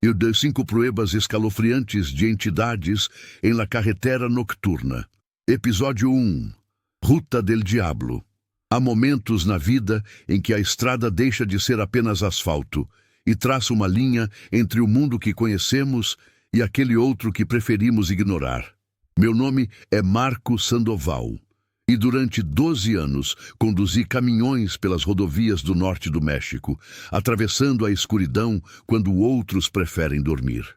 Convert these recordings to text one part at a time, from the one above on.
e de 5 pruebas escalofriantes de entidades em la carretera nocturna. Episódio 1. Ruta del Diablo. Há momentos na vida em que a estrada deixa de ser apenas asfalto e traça uma linha entre o mundo que conhecemos e aquele outro que preferimos ignorar. Meu nome é Marco Sandoval e durante 12 anos conduzi caminhões pelas rodovias do norte do México, atravessando a escuridão quando outros preferem dormir.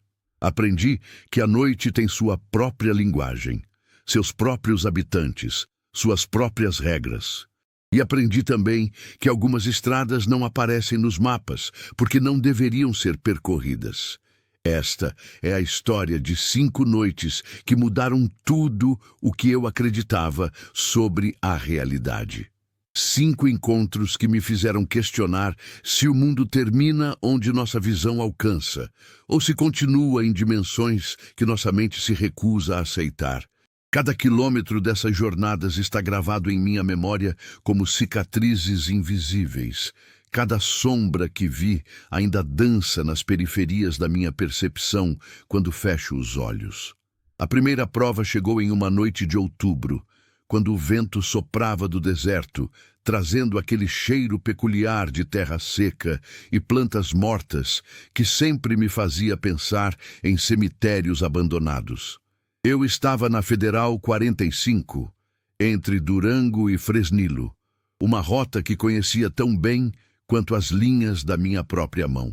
Aprendi que a noite tem sua própria linguagem, seus próprios habitantes, suas próprias regras. E aprendi também que algumas estradas não aparecem nos mapas, porque não deveriam ser percorridas. Esta é a história de 5 noites que mudaram tudo o que eu acreditava sobre a realidade. 5 encontros que me fizeram questionar se o mundo termina onde nossa visão alcança, ou se continua em dimensões que nossa mente se recusa a aceitar. Cada quilômetro dessas jornadas está gravado em minha memória como cicatrizes invisíveis. Cada sombra que vi ainda dança nas periferias da minha percepção quando fecho os olhos. A primeira prova chegou em uma noite de outubro, quando o vento soprava do deserto, trazendo aquele cheiro peculiar de terra seca e plantas mortas que sempre me fazia pensar em cemitérios abandonados. Eu estava na Federal 45, entre Durango e Fresnillo, uma rota que conhecia tão bem quanto as linhas da minha própria mão.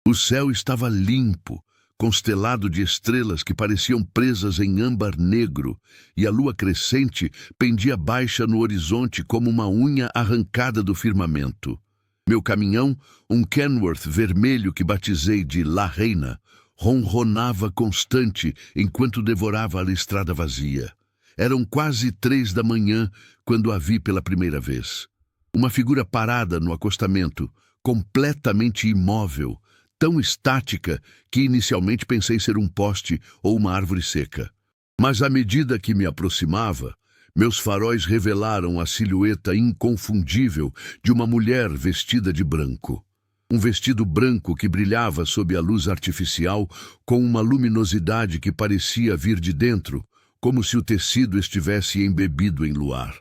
O céu estava limpo, constelado de estrelas que pareciam presas em âmbar negro, e a lua crescente pendia baixa no horizonte como uma unha arrancada do firmamento. Meu caminhão, um Kenworth vermelho que batizei de La Reina, ronronava constante enquanto devorava a estrada vazia. Eram quase 3 da manhã quando a vi pela primeira vez. Uma figura parada no acostamento, completamente imóvel, tão estática que inicialmente pensei ser um poste ou uma árvore seca. Mas à medida que me aproximava, meus faróis revelaram a silhueta inconfundível de uma mulher vestida de branco. Um vestido branco que brilhava sob a luz artificial com uma luminosidade que parecia vir de dentro, como se o tecido estivesse embebido em luar.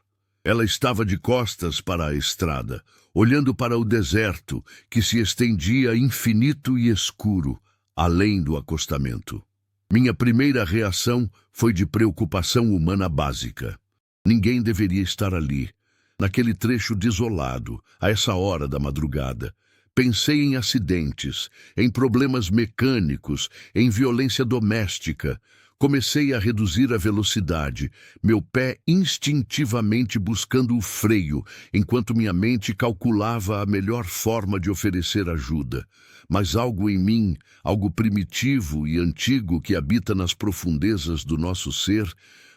Ela estava de costas para a estrada, olhando para o deserto que se estendia infinito e escuro, além do acostamento. Minha primeira reação foi de preocupação humana básica. Ninguém deveria estar ali, naquele trecho desolado, a essa hora da madrugada. Pensei em acidentes, em problemas mecânicos, em violência doméstica. Comecei a reduzir a velocidade, meu pé instintivamente buscando o freio, enquanto minha mente calculava a melhor forma de oferecer ajuda. Mas algo em mim, algo primitivo e antigo que habita nas profundezas do nosso ser,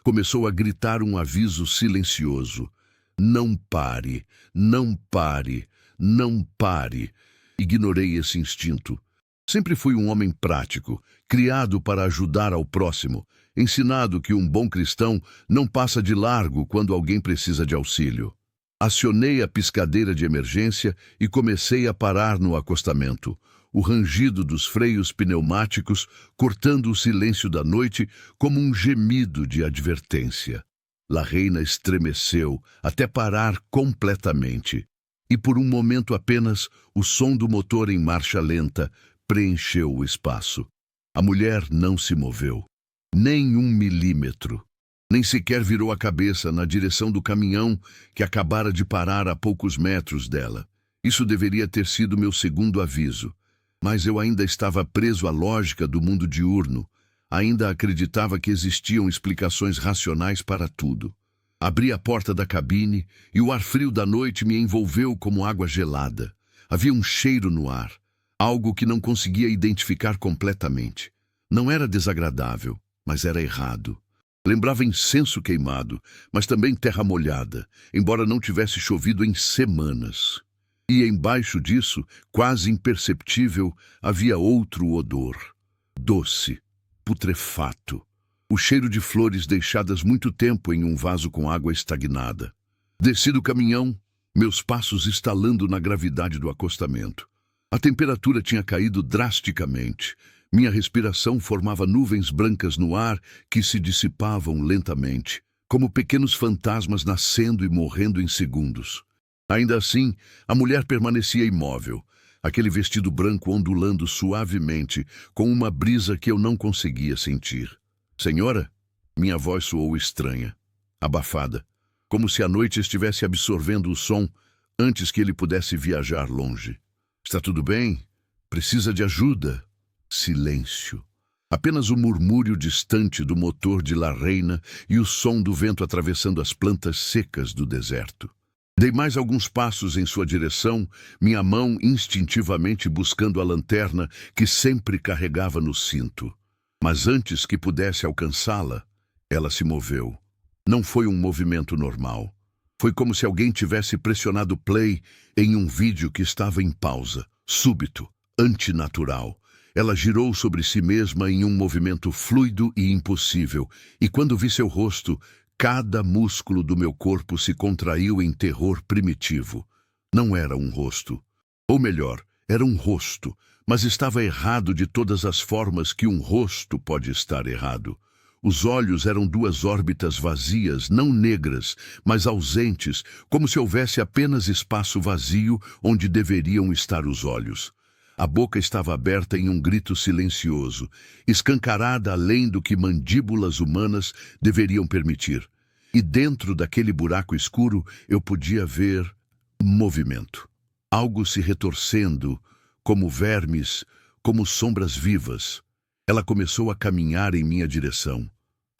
começou a gritar um aviso silencioso. Não pare, não pare, não pare. Ignorei esse instinto. Sempre fui um homem prático, criado para ajudar ao próximo, ensinado que um bom cristão não passa de largo quando alguém precisa de auxílio. Acionei a piscadeira de emergência e comecei a parar no acostamento, o rangido dos freios pneumáticos cortando o silêncio da noite como um gemido de advertência. La Reina estremeceu até parar completamente, e por um momento apenas o som do motor em marcha lenta preencheu o espaço. A mulher não se moveu, nem 1 milímetro. Nem sequer virou a cabeça na direção do caminhão que acabara de parar a poucos metros dela. Isso deveria ter sido meu segundo aviso, mas eu ainda estava preso à lógica do mundo diurno. Ainda acreditava que existiam explicações racionais para tudo. Abri a porta da cabine e o ar frio da noite me envolveu como água gelada. Havia um cheiro no ar. Algo que não conseguia identificar completamente. Não era desagradável, mas era errado. Lembrava incenso queimado, mas também terra molhada, embora não tivesse chovido em semanas. E embaixo disso, quase imperceptível, havia outro odor. Doce, putrefato. O cheiro de flores deixadas muito tempo em um vaso com água estagnada. Desci do caminhão, meus passos estalando na gravidade do acostamento. A temperatura tinha caído drasticamente. Minha respiração formava nuvens brancas no ar que se dissipavam lentamente, como pequenos fantasmas nascendo e morrendo em segundos. Ainda assim, a mulher permanecia imóvel, aquele vestido branco ondulando suavemente, com uma brisa que eu não conseguia sentir. Senhora? Minha voz soou estranha, abafada, como se a noite estivesse absorvendo o som antes que ele pudesse viajar longe. Está tudo bem? Precisa de ajuda? Silêncio. Apenas o murmúrio distante do motor de La Reina e o som do vento atravessando as plantas secas do deserto. Dei mais alguns passos em sua direção, minha mão instintivamente buscando a lanterna que sempre carregava no cinto. Mas antes que pudesse alcançá-la, ela se moveu. Não foi um movimento normal. Foi como se alguém tivesse pressionado play em um vídeo que estava em pausa, súbito, antinatural. Ela girou sobre si mesma em um movimento fluido e impossível, e quando vi seu rosto, cada músculo do meu corpo se contraiu em terror primitivo. Não era um rosto. Ou melhor, era um rosto, mas estava errado de todas as formas que um rosto pode estar errado. Os olhos eram duas órbitas vazias, não negras, mas ausentes, como se houvesse apenas espaço vazio onde deveriam estar os olhos. A boca estava aberta em um grito silencioso, escancarada além do que mandíbulas humanas deveriam permitir. E dentro daquele buraco escuro eu podia ver movimento. Algo se retorcendo, como vermes, como sombras vivas. Ela começou a caminhar em minha direção.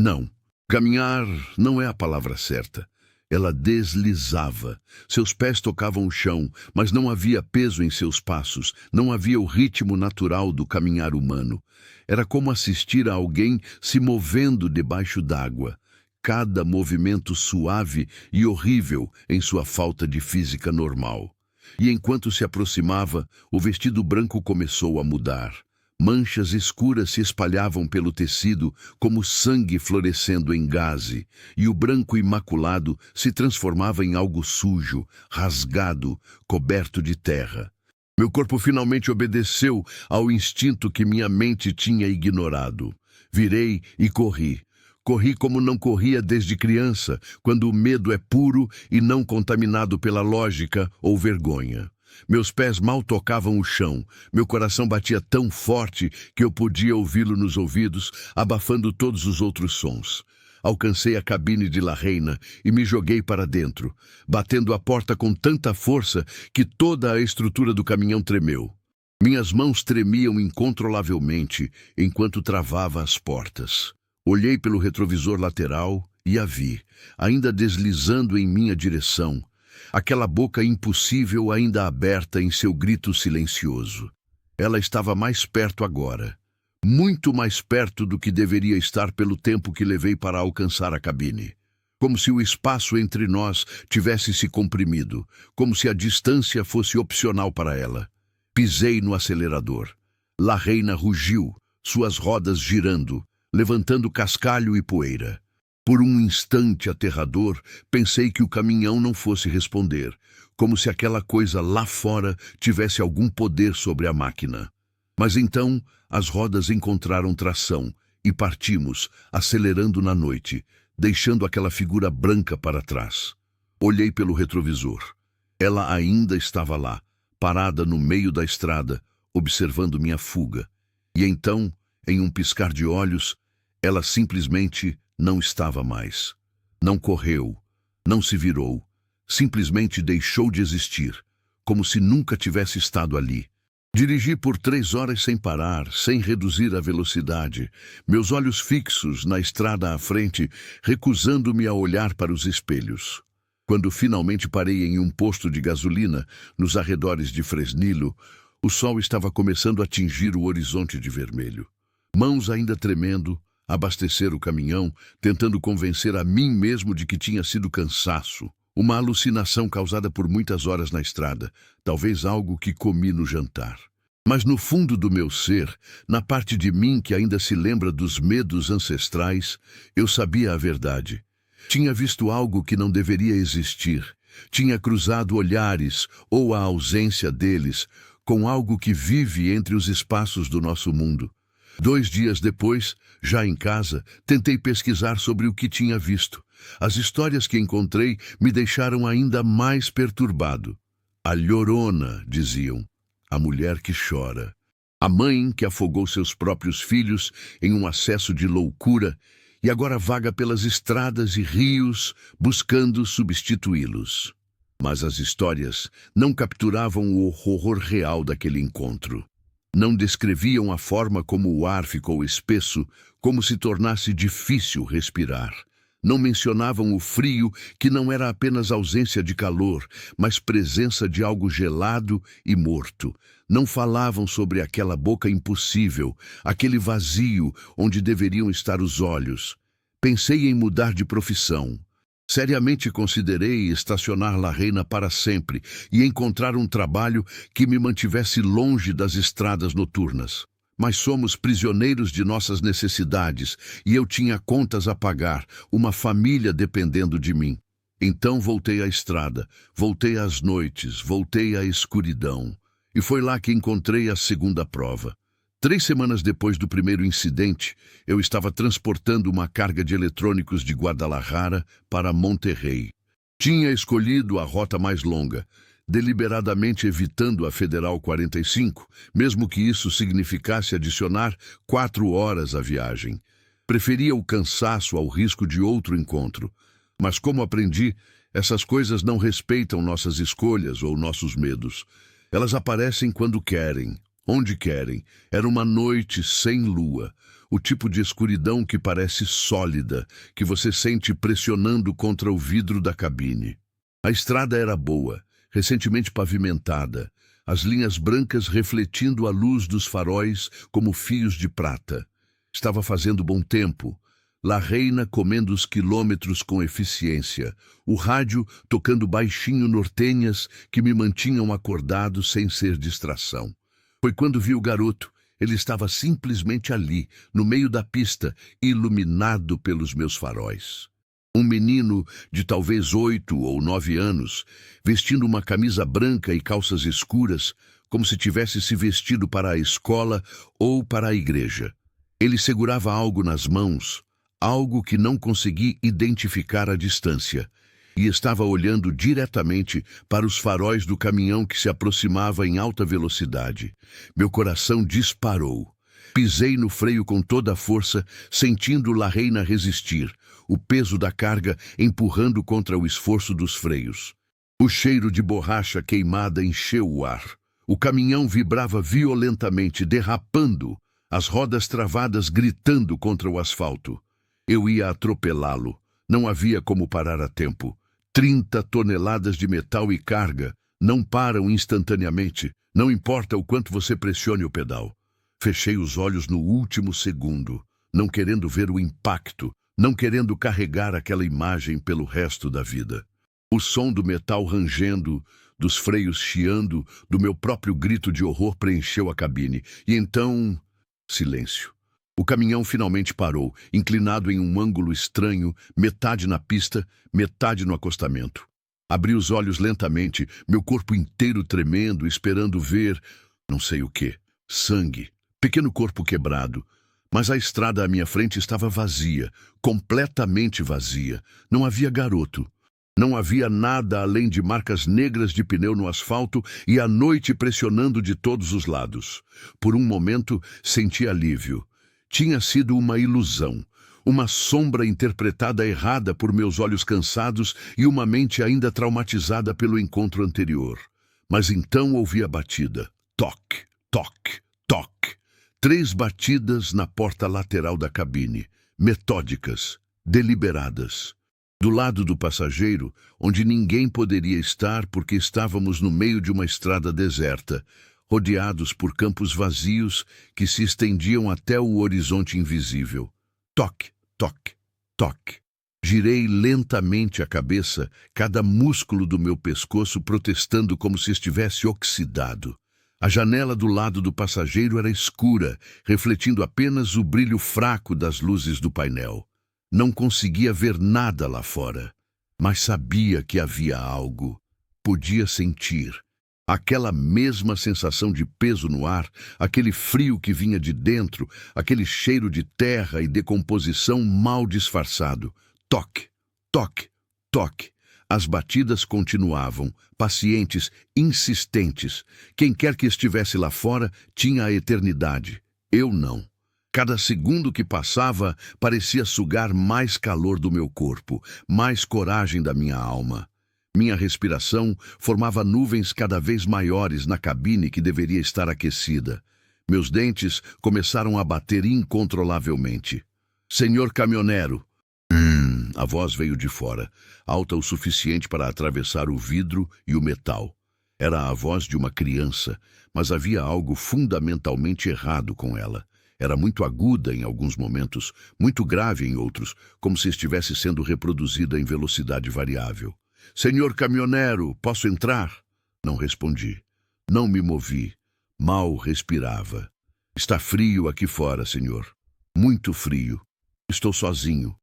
Não, caminhar não é a palavra certa. Ela deslizava. Seus pés tocavam o chão, mas não havia peso em seus passos, não havia o ritmo natural do caminhar humano. Era como assistir a alguém se movendo debaixo d'água. Cada movimento suave e horrível em sua falta de física normal. E enquanto se aproximava, o vestido branco começou a mudar. Manchas escuras se espalhavam pelo tecido como sangue florescendo em gaze, e o branco imaculado se transformava em algo sujo, rasgado, coberto de terra. Meu corpo finalmente obedeceu ao instinto que minha mente tinha ignorado. Virei e corri. Corri como não corria desde criança, quando o medo é puro e não contaminado pela lógica ou vergonha. Meus pés mal tocavam o chão, meu coração batia tão forte que eu podia ouvi-lo nos ouvidos, abafando todos os outros sons. Alcancei a cabine de La Reina e me joguei para dentro, batendo a porta com tanta força que toda a estrutura do caminhão tremeu. Minhas mãos tremiam incontrolavelmente enquanto travava as portas. Olhei pelo retrovisor lateral e a vi, ainda deslizando em minha direção, aquela boca impossível ainda aberta em seu grito silencioso. Ela estava mais perto agora, muito mais perto do que deveria estar pelo tempo que levei para alcançar a cabine. Como se o espaço entre nós tivesse se comprimido, como se a distância fosse opcional para ela. Pisei no acelerador. La Reina rugiu, suas rodas girando, levantando cascalho e poeira. Por um instante aterrador, pensei que o caminhão não fosse responder, como se aquela coisa lá fora tivesse algum poder sobre a máquina. Mas então, as rodas encontraram tração e partimos, acelerando na noite, deixando aquela figura branca para trás. Olhei pelo retrovisor. Ela ainda estava lá, parada no meio da estrada, observando minha fuga. E então, em um piscar de olhos, ela simplesmente não estava mais. Não correu, não se virou, simplesmente deixou de existir, como se nunca tivesse estado ali. Dirigi por 3 horas sem parar, sem reduzir a velocidade, meus olhos fixos na estrada à frente, recusando-me a olhar para os espelhos. Quando finalmente parei em um posto de gasolina, nos arredores de Fresnillo, o sol estava começando a tingir o horizonte de vermelho. Mãos ainda tremendo, abastecer o caminhão, tentando convencer a mim mesmo de que tinha sido cansaço, uma alucinação causada por muitas horas na estrada, talvez algo que comi no jantar. Mas no fundo do meu ser, na parte de mim que ainda se lembra dos medos ancestrais, eu sabia a verdade. Tinha visto algo que não deveria existir, tinha cruzado olhares, ou a ausência deles, com algo que vive entre os espaços do nosso mundo. 2 dias depois, já em casa, tentei pesquisar sobre o que tinha visto. As histórias que encontrei me deixaram ainda mais perturbado. A Llorona, diziam, a mulher que chora. A mãe que afogou seus próprios filhos em um acesso de loucura e agora vaga pelas estradas e rios buscando substituí-los. Mas as histórias não capturavam o horror real daquele encontro. Não descreviam a forma como o ar ficou espesso, como se tornasse difícil respirar. Não mencionavam o frio, que não era apenas ausência de calor, mas presença de algo gelado e morto. Não falavam sobre aquela boca impossível, aquele vazio onde deveriam estar os olhos. Pensei em mudar de profissão. Seriamente considerei estacionar La Reina para sempre e encontrar um trabalho que me mantivesse longe das estradas noturnas. Mas somos prisioneiros de nossas necessidades e eu tinha contas a pagar, uma família dependendo de mim. Então voltei à estrada, voltei às noites, voltei à escuridão. E foi lá que encontrei a segunda prova. 3 semanas depois do primeiro incidente, eu estava transportando uma carga de eletrônicos de Guadalajara para Monterrey. Tinha escolhido a rota mais longa, deliberadamente evitando a Federal 45, mesmo que isso significasse adicionar 4 horas à viagem. Preferia o cansaço ao risco de outro encontro. Mas como aprendi, essas coisas não respeitam nossas escolhas ou nossos medos. Elas aparecem quando querem. Onde querem. Era uma noite sem lua, o tipo de escuridão que parece sólida, que você sente pressionando contra o vidro da cabine. A estrada era boa, recentemente pavimentada, as linhas brancas refletindo a luz dos faróis como fios de prata. Estava fazendo bom tempo. La Reina comendo os quilômetros com eficiência, o rádio tocando baixinho nortenhas que me mantinham acordado sem ser distração. Foi quando vi o garoto. Ele estava simplesmente ali, no meio da pista, iluminado pelos meus faróis. Um menino de talvez 8 ou 9 anos, vestindo uma camisa branca e calças escuras, como se tivesse se vestido para a escola ou para a igreja. Ele segurava algo nas mãos, algo que não consegui identificar à distância, e estava olhando diretamente para os faróis do caminhão que se aproximava em alta velocidade. Meu coração disparou. Pisei no freio com toda a força, sentindo La Reina resistir, o peso da carga empurrando contra o esforço dos freios. O cheiro de borracha queimada encheu o ar. O caminhão vibrava violentamente, derrapando, as rodas travadas gritando contra o asfalto. Eu ia atropelá-lo. Não havia como parar a tempo. 30 toneladas de metal e carga não param instantaneamente, não importa o quanto você pressione o pedal. Fechei os olhos no último segundo, não querendo ver o impacto, não querendo carregar aquela imagem pelo resto da vida. O som do metal rangendo, dos freios chiando, do meu próprio grito de horror preencheu a cabine. E então, silêncio. O caminhão finalmente parou, inclinado em um ângulo estranho, metade na pista, metade no acostamento. Abri os olhos lentamente, meu corpo inteiro tremendo, esperando ver, não sei o quê, sangue, pequeno corpo quebrado. Mas a estrada à minha frente estava vazia, completamente vazia. Não havia garoto. Não havia nada além de marcas negras de pneu no asfalto e a noite pressionando de todos os lados. Por um momento, senti alívio. Tinha sido uma ilusão, uma sombra interpretada errada por meus olhos cansados e uma mente ainda traumatizada pelo encontro anterior. Mas então ouvi a batida. Toque, toque, toque. 3 batidas na porta lateral da cabine, metódicas, deliberadas. Do lado do passageiro, onde ninguém poderia estar porque estávamos no meio de uma estrada deserta, rodeados por campos vazios que se estendiam até o horizonte invisível. Toque, toque, toque. Girei lentamente a cabeça, cada músculo do meu pescoço protestando como se estivesse oxidado. A janela do lado do passageiro era escura, refletindo apenas o brilho fraco das luzes do painel. Não conseguia ver nada lá fora, mas sabia que havia algo. Podia sentir. Aquela mesma sensação de peso no ar, aquele frio que vinha de dentro, aquele cheiro de terra e decomposição mal disfarçado. Toque, toque, toque. As batidas continuavam, pacientes, insistentes. Quem quer que estivesse lá fora tinha a eternidade. Eu não. Cada segundo que passava parecia sugar mais calor do meu corpo, mais coragem da minha alma. Minha respiração formava nuvens cada vez maiores na cabine que deveria estar aquecida. Meus dentes começaram a bater incontrolavelmente. Senhor caminhoneiro! A voz veio de fora, alta o suficiente para atravessar o vidro e o metal. Era a voz de uma criança, mas havia algo fundamentalmente errado com ela. Era muito aguda em alguns momentos, muito grave em outros, como se estivesse sendo reproduzida em velocidade variável. Senhor caminhoneiro, posso entrar? Não respondi. Não me movi. Mal respirava. Está frio aqui fora, senhor. Muito frio. Estou sozinho.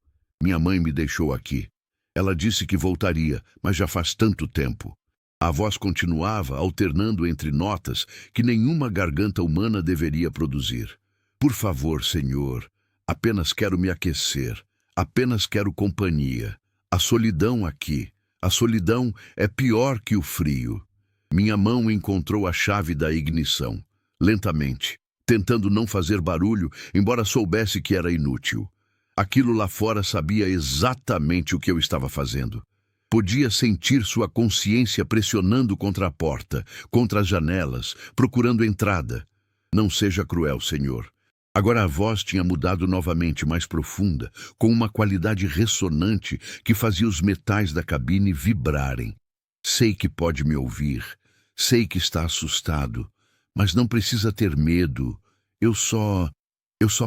Minha mãe me deixou aqui. Ela disse que voltaria, mas já faz tanto tempo. A voz continuava, alternando entre notas que nenhuma garganta humana deveria produzir. Por favor, senhor, apenas quero me aquecer. Apenas quero companhia. A solidão aqui. A solidão é pior que o frio. Minha mão encontrou a chave da ignição, lentamente, tentando não fazer barulho, embora soubesse que era inútil. Aquilo lá fora sabia exatamente o que eu estava fazendo. Podia sentir sua consciência pressionando contra a porta, contra as janelas, procurando entrada. Não seja cruel, senhor. Agora a voz tinha mudado novamente, mais profunda, com uma qualidade ressonante que fazia os metais da cabine vibrarem. Sei que pode me ouvir, sei que está assustado, mas não precisa ter medo. Eu só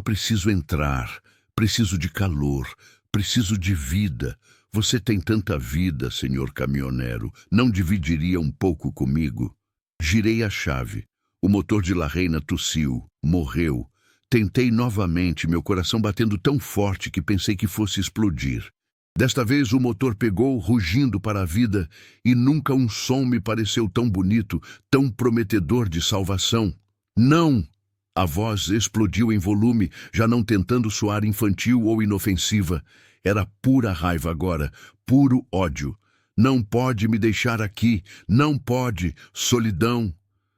preciso entrar, preciso de calor, preciso de vida. Você tem tanta vida, senhor caminhoneiro, não dividiria um pouco comigo? Girei a chave. O motor de La Reina tossiu, morreu. Tentei novamente, meu coração batendo tão forte que pensei que fosse explodir. Desta vez o motor pegou, rugindo para a vida, e nunca um som me pareceu tão bonito, tão prometedor de salvação. Não! A voz explodiu em volume, já não tentando soar infantil ou inofensiva. Era pura raiva agora, puro ódio. Não pode me deixar aqui, não pode. Solidão.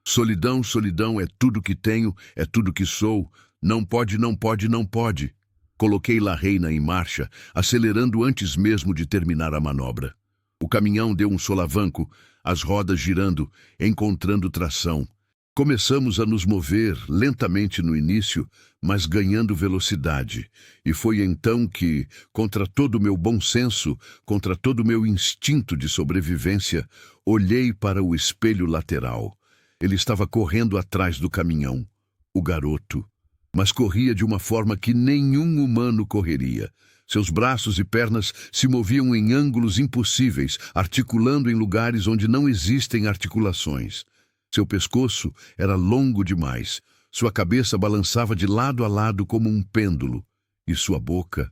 Solidão, solidão é tudo que tenho, é tudo que sou. Não pode, não pode, não pode. Coloquei La Reina em marcha, acelerando antes mesmo de terminar a manobra. O caminhão deu um solavanco, as rodas girando, encontrando tração. Começamos a nos mover lentamente no início, mas ganhando velocidade. E foi então que, contra todo o meu bom senso, contra todo o meu instinto de sobrevivência, olhei para o espelho lateral. Ele estava correndo atrás do caminhão. O garoto. Mas corria de uma forma que nenhum humano correria. Seus braços e pernas se moviam em ângulos impossíveis, articulando em lugares onde não existem articulações. Seu pescoço era longo demais. Sua cabeça balançava de lado a lado como um pêndulo. E sua boca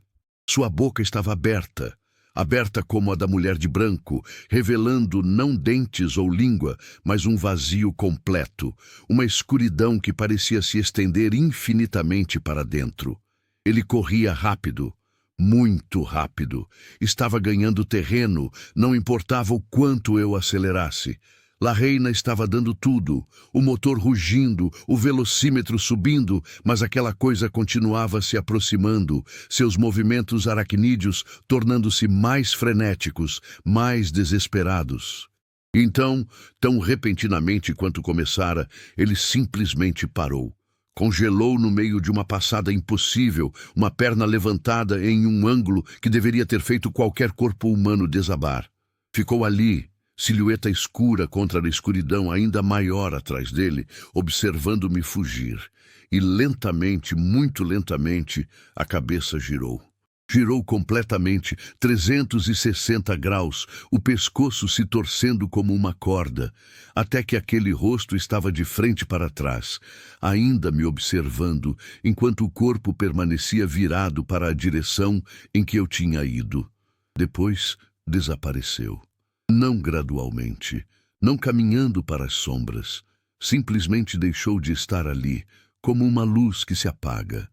estava aberta. Aberta como a da mulher de branco, revelando não dentes ou língua, mas um vazio completo, uma escuridão que parecia se estender infinitamente para dentro. Ele corria rápido, muito rápido. Estava ganhando terreno, não importava o quanto eu acelerasse. La Reina estava dando tudo, o motor rugindo, o velocímetro subindo, mas aquela coisa continuava se aproximando, seus movimentos aracnídeos tornando-se mais frenéticos, mais desesperados. Então, tão repentinamente quanto começara, ele simplesmente parou. Congelou no meio de uma passada impossível, uma perna levantada em um ângulo que deveria ter feito qualquer corpo humano desabar. Ficou ali, silhueta escura contra a escuridão ainda maior atrás dele, observando-me fugir. E lentamente, muito lentamente, a cabeça girou. Girou completamente, 360 graus, o pescoço se torcendo como uma corda, até que aquele rosto estava de frente para trás, ainda me observando, enquanto o corpo permanecia virado para a direção em que eu tinha ido. Depois, desapareceu. Não gradualmente, não caminhando para as sombras. Simplesmente deixou de estar ali, como uma luz que se apaga.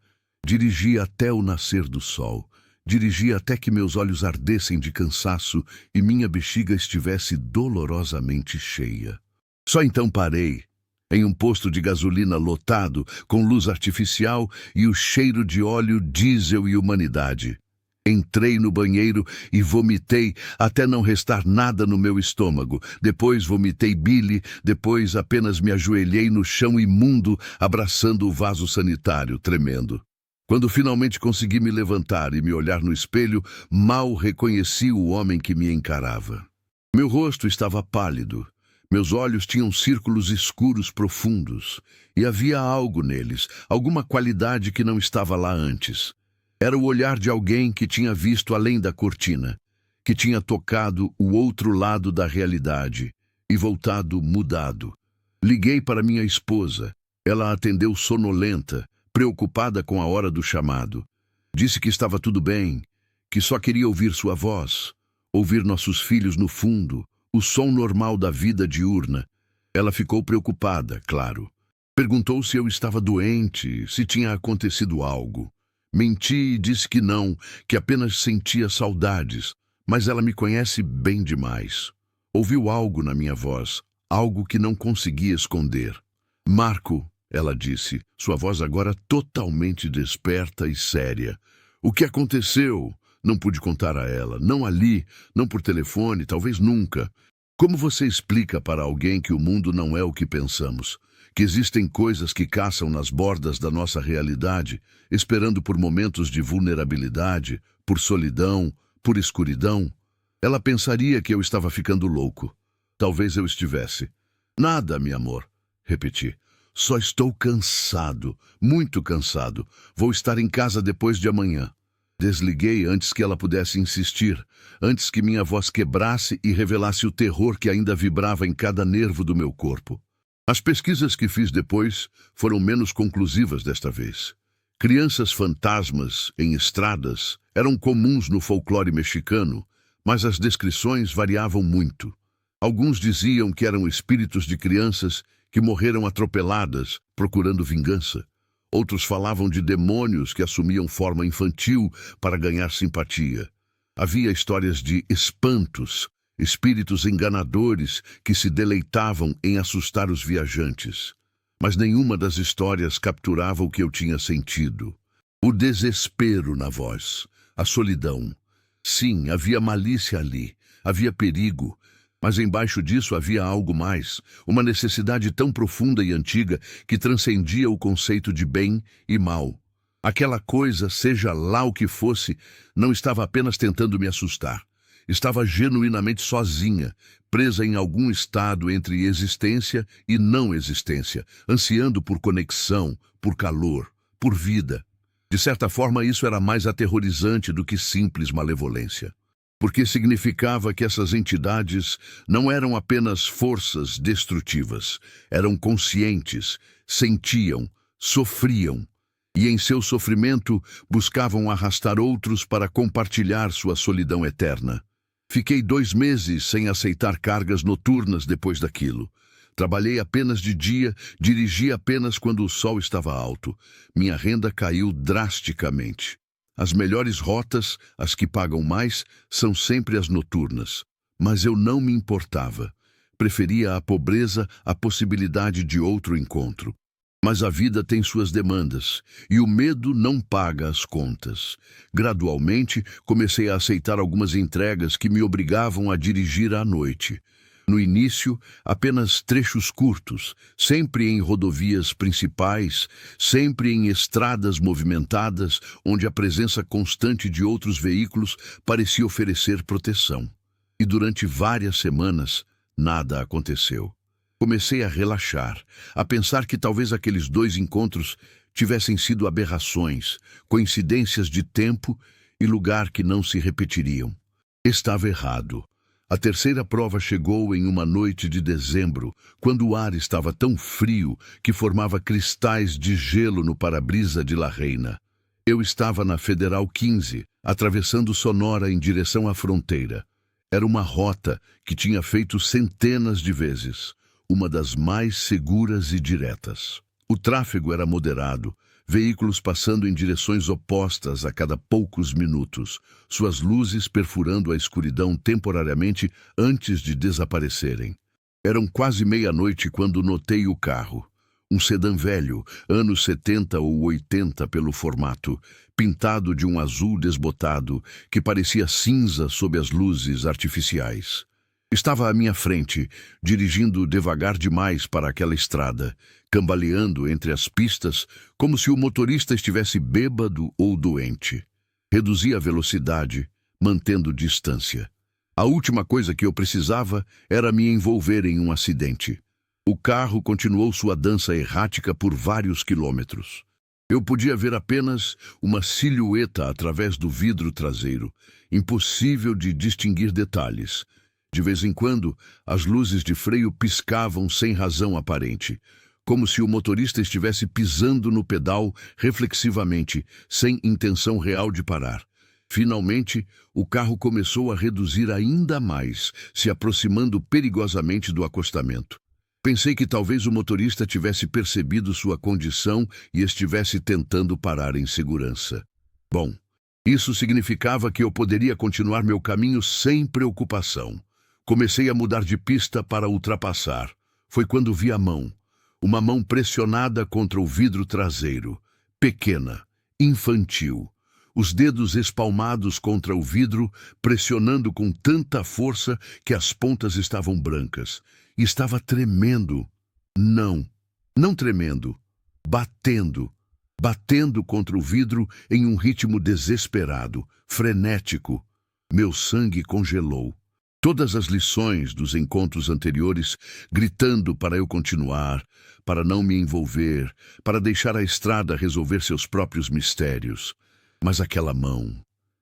Dirigi até o nascer do sol. Dirigi até que meus olhos ardessem de cansaço e minha bexiga estivesse dolorosamente cheia. Só então parei, em um posto de gasolina lotado, com luz artificial e o cheiro de óleo, diesel e humanidade. Entrei no banheiro e vomitei até não restar nada no meu estômago. Depois vomitei bile, depois apenas me ajoelhei no chão imundo, abraçando o vaso sanitário, tremendo. Quando finalmente consegui me levantar e me olhar no espelho, mal reconheci o homem que me encarava. Meu rosto estava pálido. Meus olhos tinham círculos escuros profundos, e havia algo neles, alguma qualidade que não estava lá antes. Era o olhar de alguém que tinha visto além da cortina, que tinha tocado o outro lado da realidade e voltado mudado. Liguei para minha esposa. Ela atendeu sonolenta, preocupada com a hora do chamado. Disse que estava tudo bem, que só queria ouvir sua voz, ouvir nossos filhos no fundo, o som normal da vida diurna. Ela ficou preocupada, claro. Perguntou se eu estava doente, se tinha acontecido algo. Menti e disse que não, que apenas sentia saudades, mas ela me conhece bem demais. Ouviu algo na minha voz, algo que não conseguia esconder. Marco, ela disse, sua voz agora totalmente desperta e séria. O que aconteceu? Não pude contar a ela, não ali, não por telefone, talvez nunca. Como você explica para alguém que o mundo não é o que pensamos? Que existem coisas que caçam nas bordas da nossa realidade, esperando por momentos de vulnerabilidade, por solidão, por escuridão? Ela pensaria que eu estava ficando louco. Talvez eu estivesse. Nada, meu amor, repeti. Só estou cansado, muito cansado. Vou estar em casa depois de amanhã. Desliguei antes que ela pudesse insistir, antes que minha voz quebrasse e revelasse o terror que ainda vibrava em cada nervo do meu corpo. As pesquisas que fiz depois foram menos conclusivas desta vez. Crianças fantasmas em estradas eram comuns no folclore mexicano, mas as descrições variavam muito. Alguns diziam que eram espíritos de crianças que morreram atropeladas, procurando vingança. Outros falavam de demônios que assumiam forma infantil para ganhar simpatia. Havia histórias de espantos, espíritos enganadores que se deleitavam em assustar os viajantes. Mas nenhuma das histórias capturava o que eu tinha sentido. O desespero na voz, a solidão. Sim, havia malícia ali, havia perigo, mas embaixo disso havia algo mais, uma necessidade tão profunda e antiga que transcendia o conceito de bem e mal. Aquela coisa, seja lá o que fosse, não estava apenas tentando me assustar. Estava genuinamente sozinha, presa em algum estado entre existência e não existência, ansiando por conexão, por calor, por vida. De certa forma, isso era mais aterrorizante do que simples malevolência, porque significava que essas entidades não eram apenas forças destrutivas, eram conscientes, sentiam, sofriam, e em seu sofrimento buscavam arrastar outros para compartilhar sua solidão eterna. Fiquei 2 meses sem aceitar cargas noturnas depois daquilo. Trabalhei apenas de dia, dirigi apenas quando o sol estava alto. Minha renda caiu drasticamente. As melhores rotas, as que pagam mais, são sempre as noturnas. Mas eu não me importava. Preferia a pobreza à possibilidade de outro encontro. Mas a vida tem suas demandas, e o medo não paga as contas. Gradualmente, comecei a aceitar algumas entregas que me obrigavam a dirigir à noite. No início, apenas trechos curtos, sempre em rodovias principais, sempre em estradas movimentadas, onde a presença constante de outros veículos parecia oferecer proteção. E durante várias semanas, nada aconteceu. Comecei a relaxar, a pensar que talvez aqueles 2 encontros tivessem sido aberrações, coincidências de tempo e lugar que não se repetiriam. Estava errado. A terceira prova chegou em uma noite de dezembro, quando o ar estava tão frio que formava cristais de gelo no para-brisa de La Reina. Eu estava na Federal 15, atravessando Sonora em direção à fronteira. Era uma rota que tinha feito centenas de vezes, uma das mais seguras e diretas. O tráfego era moderado, veículos passando em direções opostas a cada poucos minutos, suas luzes perfurando a escuridão temporariamente antes de desaparecerem. Eram quase meia-noite quando notei o carro. Um sedã velho, anos 70 ou 80 pelo formato, pintado de um azul desbotado que parecia cinza sob as luzes artificiais. Estava à minha frente, dirigindo devagar demais para aquela estrada, cambaleando entre as pistas como se o motorista estivesse bêbado ou doente. Reduzi a velocidade, mantendo distância. A última coisa que eu precisava era me envolver em um acidente. O carro continuou sua dança errática por vários quilômetros. Eu podia ver apenas uma silhueta através do vidro traseiro, impossível de distinguir detalhes. De vez em quando, as luzes de freio piscavam sem razão aparente, como se o motorista estivesse pisando no pedal reflexivamente, sem intenção real de parar. Finalmente, o carro começou a reduzir ainda mais, se aproximando perigosamente do acostamento. Pensei que talvez o motorista tivesse percebido sua condição e estivesse tentando parar em segurança. Bom, isso significava que eu poderia continuar meu caminho sem preocupação. Comecei a mudar de pista para ultrapassar. Foi quando vi a mão. Uma mão pressionada contra o vidro traseiro. Pequena, infantil. Os dedos espalmados contra o vidro, pressionando com tanta força que as pontas estavam brancas. Estava tremendo. Não tremendo. Batendo contra o vidro em um ritmo desesperado, frenético. Meu sangue congelou. Todas as lições dos encontros anteriores, gritando para eu continuar, para não me envolver, para deixar a estrada resolver seus próprios mistérios. Mas aquela mão,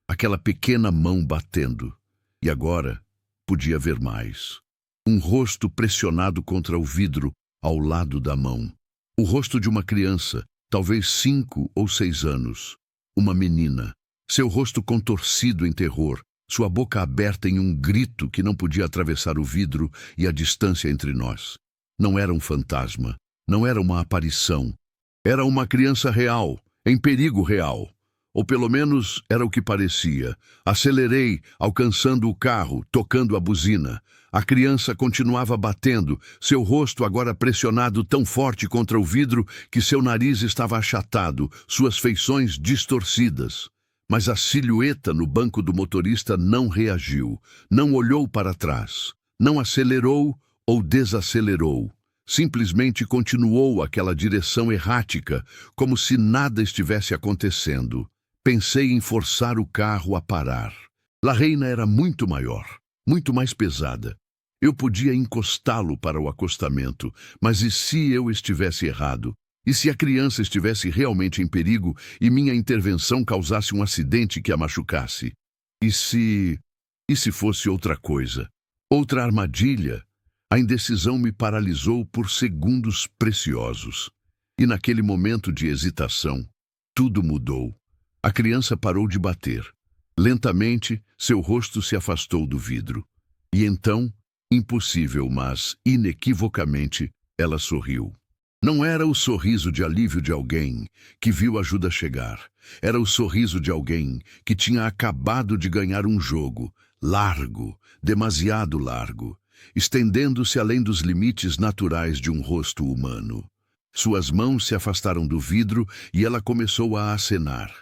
aquela pequena mão batendo. E agora podia ver mais. Um rosto pressionado contra o vidro ao lado da mão. O rosto de uma criança, talvez 5 ou 6 anos. Uma menina. Seu rosto contorcido em terror. Sua boca aberta em um grito que não podia atravessar o vidro e a distância entre nós. Não era um fantasma, não era uma aparição. Era uma criança real, em perigo real. Ou pelo menos era o que parecia. Acelerei, alcançando o carro, tocando a buzina. A criança continuava batendo, seu rosto agora pressionado tão forte contra o vidro que seu nariz estava achatado, suas feições distorcidas. Mas a silhueta no banco do motorista não reagiu, não olhou para trás, não acelerou ou desacelerou. Simplesmente continuou aquela direção errática, como se nada estivesse acontecendo. Pensei em forçar o carro a parar. La Reina era muito maior, muito mais pesada. Eu podia encostá-lo para o acostamento, mas e se eu estivesse errado? E se a criança estivesse realmente em perigo e minha intervenção causasse um acidente que a machucasse? E se fosse outra coisa? Outra armadilha? A indecisão me paralisou por segundos preciosos. E naquele momento de hesitação, tudo mudou. A criança parou de bater. Lentamente, seu rosto se afastou do vidro. E então, impossível, mas inequivocamente, ela sorriu. Não era o sorriso de alívio de alguém que viu a ajuda chegar. Era o sorriso de alguém que tinha acabado de ganhar um jogo, largo, demasiado largo, estendendo-se além dos limites naturais de um rosto humano. Suas mãos se afastaram do vidro e ela começou a acenar.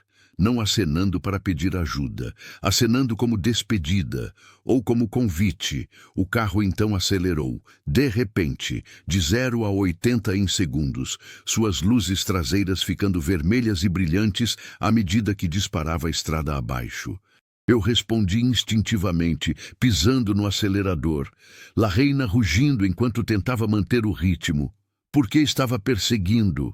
Não acenando para pedir ajuda, acenando como despedida ou como convite. O carro então acelerou, de repente, de 0 a 80 em segundos, suas luzes traseiras ficando vermelhas e brilhantes à medida que disparava a estrada abaixo. Eu respondi instintivamente, pisando no acelerador. La Reina rugindo enquanto tentava manter o ritmo. Por que estava perseguindo?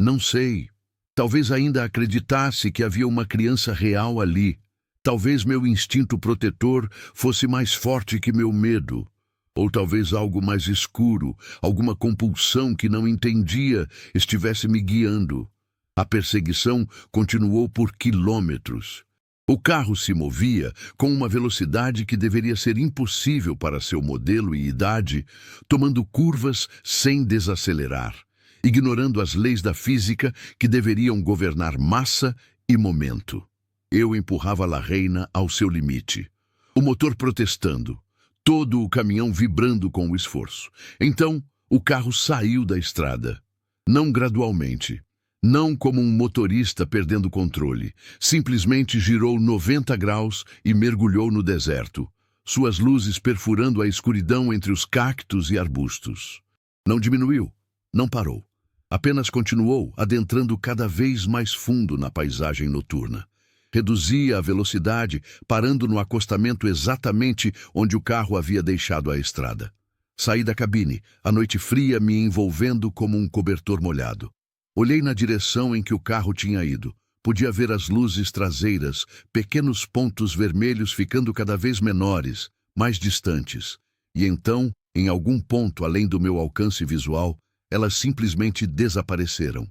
Não sei. Talvez ainda acreditasse que havia uma criança real ali. Talvez meu instinto protetor fosse mais forte que meu medo. Ou talvez algo mais escuro, alguma compulsão que não entendia, estivesse me guiando. A perseguição continuou por quilômetros. O carro se movia com uma velocidade que deveria ser impossível para seu modelo e idade, tomando curvas sem desacelerar, ignorando as leis da física que deveriam governar massa e momento. Eu empurrava La Reina ao seu limite, o motor protestando, todo o caminhão vibrando com o esforço. Então, o carro saiu da estrada. Não gradualmente, não como um motorista perdendo controle. Simplesmente girou 90 graus e mergulhou no deserto, suas luzes perfurando a escuridão entre os cactos e arbustos. Não diminuiu, não parou. Apenas continuou adentrando cada vez mais fundo na paisagem noturna. Reduzia a velocidade, parando no acostamento exatamente onde o carro havia deixado a estrada. Saí da cabine, a noite fria me envolvendo como um cobertor molhado. Olhei na direção em que o carro tinha ido. Podia ver as luzes traseiras, pequenos pontos vermelhos ficando cada vez menores, mais distantes. E então, em algum ponto além do meu alcance visual, elas simplesmente desapareceram.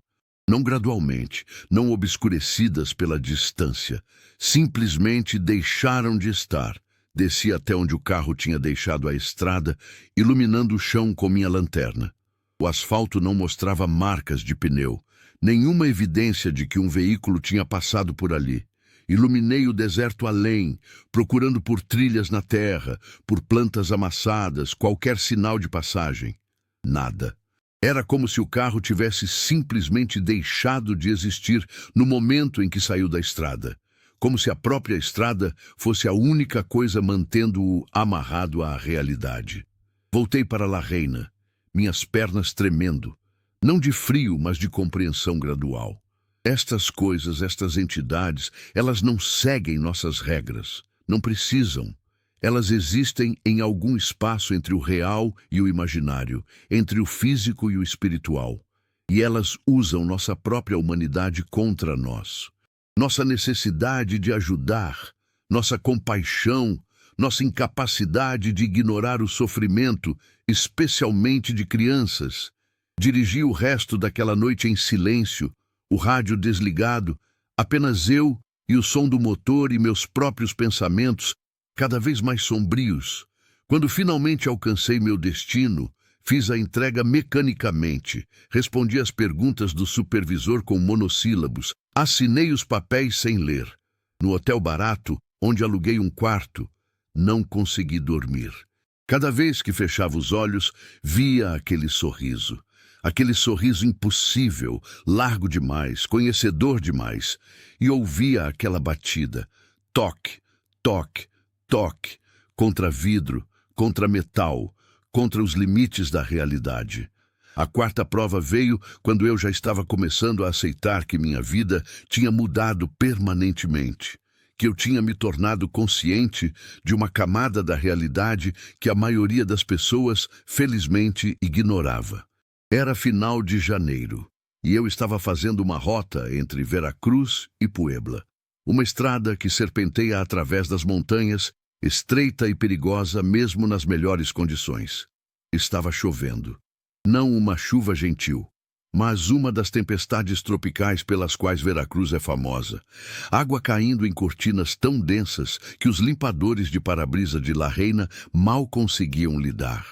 Não gradualmente, não obscurecidas pela distância. Simplesmente deixaram de estar. Desci até onde o carro tinha deixado a estrada, iluminando o chão com minha lanterna. O asfalto não mostrava marcas de pneu, nenhuma evidência de que um veículo tinha passado por ali. Iluminei o deserto além, procurando por trilhas na terra, por plantas amassadas, qualquer sinal de passagem. Nada. Era como se o carro tivesse simplesmente deixado de existir no momento em que saiu da estrada. Como se a própria estrada fosse a única coisa mantendo-o amarrado à realidade. Voltei para La Reina, minhas pernas tremendo, não de frio, mas de compreensão gradual. Estas coisas, estas entidades, elas não seguem nossas regras, não precisam. Elas existem em algum espaço entre o real e o imaginário, entre o físico e o espiritual. E elas usam nossa própria humanidade contra nós. Nossa necessidade de ajudar, nossa compaixão, nossa incapacidade de ignorar o sofrimento, especialmente de crianças. Dirigi o resto daquela noite em silêncio, o rádio desligado, apenas eu e o som do motor e meus próprios pensamentos, cada vez mais sombrios. Quando finalmente alcancei meu destino, fiz a entrega mecanicamente, respondi às perguntas do supervisor com monossílabos, assinei os papéis sem ler. No hotel barato, onde aluguei um quarto, não consegui dormir. Cada vez que fechava os olhos, via aquele sorriso impossível, largo demais, conhecedor demais, e ouvia aquela batida, toque, toque, toque, contra vidro, contra metal, contra os limites da realidade. A quarta prova veio quando eu já estava começando a aceitar que minha vida tinha mudado permanentemente, que eu tinha me tornado consciente de uma camada da realidade que a maioria das pessoas, felizmente, ignorava. Era final de janeiro, e eu estava fazendo uma rota entre Veracruz e Puebla. Uma estrada que serpenteia através das montanhas, estreita e perigosa mesmo nas melhores condições. Estava chovendo. Não uma chuva gentil, mas uma das tempestades tropicais pelas quais Veracruz é famosa. Água caindo em cortinas tão densas que os limpadores de para-brisa de La Reina mal conseguiam lidar.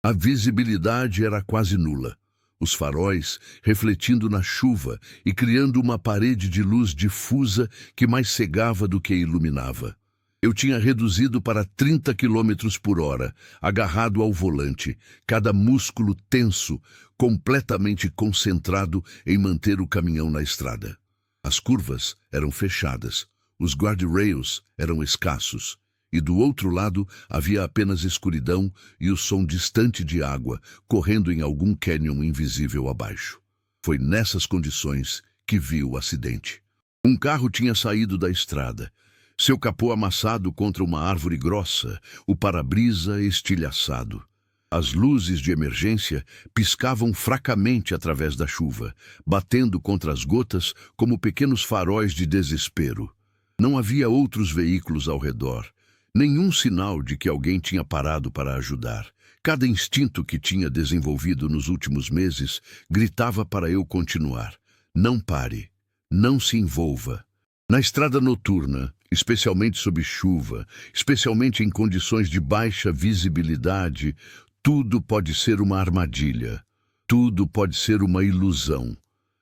A visibilidade era quase nula. Os faróis refletindo na chuva e criando uma parede de luz difusa que mais cegava do que iluminava. Eu tinha reduzido para 30 km/h, agarrado ao volante, cada músculo tenso, completamente concentrado em manter o caminhão na estrada. As curvas eram fechadas, os guardrails eram escassos, e do outro lado havia apenas escuridão e o som distante de água correndo em algum cânion invisível abaixo. Foi nessas condições que vi o acidente. Um carro tinha saído da estrada, seu capô amassado contra uma árvore grossa, o para-brisa estilhaçado. As luzes de emergência piscavam fracamente através da chuva, batendo contra as gotas como pequenos faróis de desespero. Não havia outros veículos ao redor. Nenhum sinal de que alguém tinha parado para ajudar. Cada instinto que tinha desenvolvido nos últimos meses gritava para eu continuar. Não pare. Não se envolva. Na estrada noturna, especialmente sob chuva, especialmente em condições de baixa visibilidade, tudo pode ser uma armadilha, tudo pode ser uma ilusão.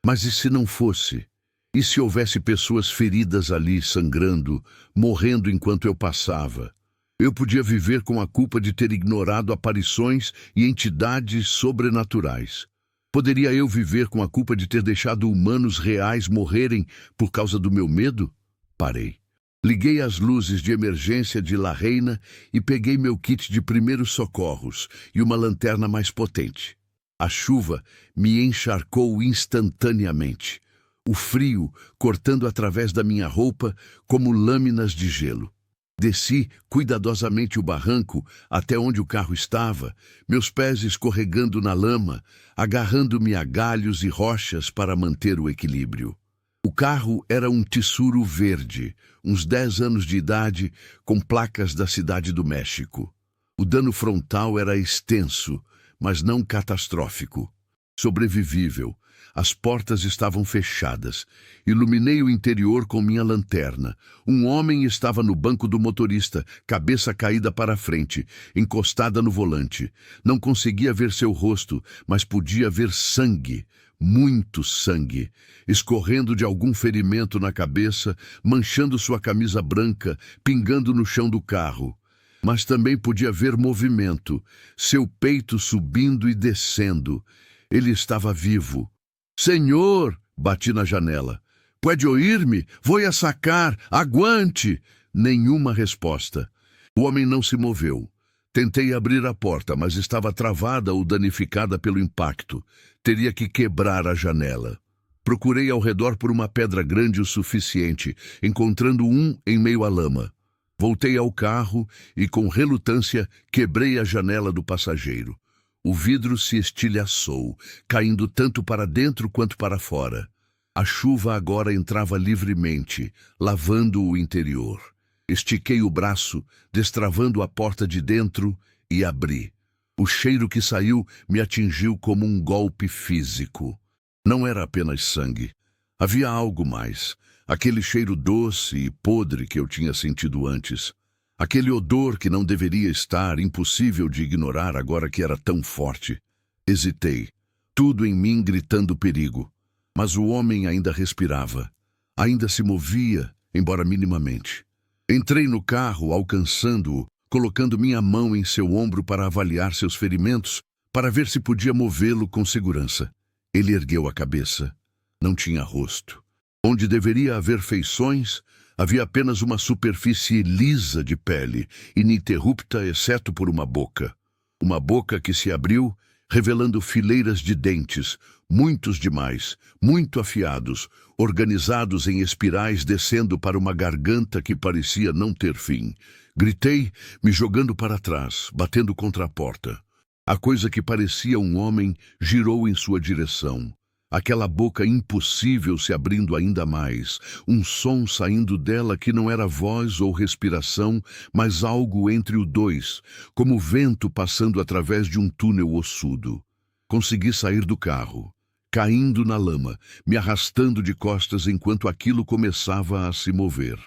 Mas e se não fosse? E se houvesse pessoas feridas ali, sangrando, morrendo enquanto eu passava? Eu podia viver com a culpa de ter ignorado aparições e entidades sobrenaturais. Poderia eu viver com a culpa de ter deixado humanos reais morrerem por causa do meu medo? Parei. Liguei as luzes de emergência de La Reina e peguei meu kit de primeiros socorros e uma lanterna mais potente. A chuva me encharcou instantaneamente, o frio cortando através da minha roupa como lâminas de gelo. Desci cuidadosamente o barranco até onde o carro estava, meus pés escorregando na lama, agarrando-me a galhos e rochas para manter o equilíbrio. O carro era um Tsuru verde, uns 10 anos de idade, com placas da Cidade do México. O dano frontal era extenso, mas não catastrófico. Sobrevivível. As portas estavam fechadas. Iluminei o interior com minha lanterna. Um homem estava no banco do motorista, cabeça caída para a frente, encostada no volante. Não conseguia ver seu rosto, mas podia ver sangue, muito sangue, escorrendo de algum ferimento na cabeça, manchando sua camisa branca, pingando no chão do carro. Mas também podia ver movimento, seu peito subindo e descendo. Ele estava vivo. Senhor! Bati na janela. Pode ouvir-me? Vou a sacar! Aguante! Nenhuma resposta. O homem não se moveu. Tentei abrir a porta, mas estava travada ou danificada pelo impacto. Teria que quebrar a janela. Procurei ao redor por uma pedra grande o suficiente, encontrando um em meio à lama. Voltei ao carro e, com relutância, quebrei a janela do passageiro. O vidro se estilhaçou, caindo tanto para dentro quanto para fora. A chuva agora entrava livremente, lavando o interior. Estiquei o braço, destravando a porta de dentro, e abri. O cheiro que saiu me atingiu como um golpe físico. Não era apenas sangue. Havia algo mais. Aquele cheiro doce e podre que eu tinha sentido antes. Aquele odor que não deveria estar, impossível de ignorar agora que era tão forte. Hesitei, tudo em mim gritando perigo. Mas o homem ainda respirava. Ainda se movia, embora minimamente. Entrei no carro, alcançando-o, colocando minha mão em seu ombro para avaliar seus ferimentos, para ver se podia movê-lo com segurança. Ele ergueu a cabeça. Não tinha rosto. Onde deveria haver feições, havia apenas uma superfície lisa de pele, ininterrupta exceto por uma boca. Uma boca que se abriu, revelando fileiras de dentes, muitos demais, muito afiados, organizados em espirais descendo para uma garganta que parecia não ter fim. Gritei, me jogando para trás, batendo contra a porta. A coisa que parecia um homem girou em sua direção. Aquela boca impossível se abrindo ainda mais, um som saindo dela que não era voz ou respiração, mas algo entre os dois, como vento passando através de um túnel ossudo. Consegui sair do carro, caindo na lama, me arrastando de costas enquanto aquilo começava a se mover.